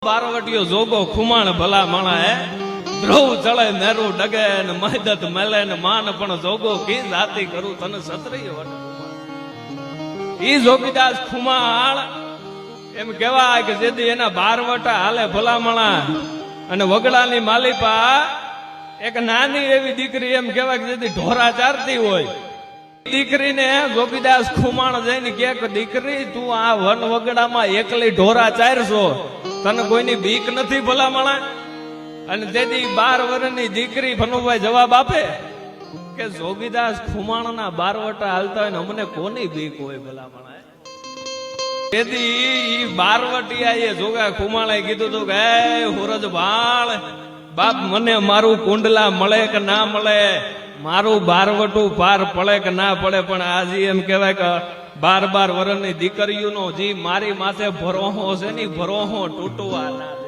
પાર્વતીઓ જોગો ખુમાણ ભલા માણા હે ધ્રુવ ચળે મેરું ડગે ને મહેદત મેલે ને માન પણ જોગો કી જાતિ કરું તને સત્રય વટ ઈ જોગીદાસ ખુમાણ એમ કહેવાય કે જેથી એના બારવટા હાલે ભલામણા અને વગડાની માલિપા એક નાની એવી દીકરી એમ કહેવાય કે જેથી ઢોરા ચારતી હોય દીકરીને જોગીદાસ ખુમાણ જઈને કે દીકરી તું આ વન વગડામાં એકલી ઢોરા ચારશો તને કોઈની બીક નથી ભલામણા અને તેથી 12 વર્ષની દીકરી ભનુભાઈ જવાબ આપે કે જોગીદાસ ખુમાણના બારવટા હાલતા હોય ને અમને કોની બીક હોય ભલામણા તેથી બારવટિયાએ જોગા ખુમાણે કીધું હતું કે હે હુરજ ભાળ બાપ મને મારું કુંડલા મળે કે ના મળે મારું બારવટું પાર પડે કે ના પડે પણ આજી એમ કહેવાય કે 12 વર્ષની દીકરીઓનો જી મારી માથે ભરોહો છે ને ભરોહો તૂટવા ના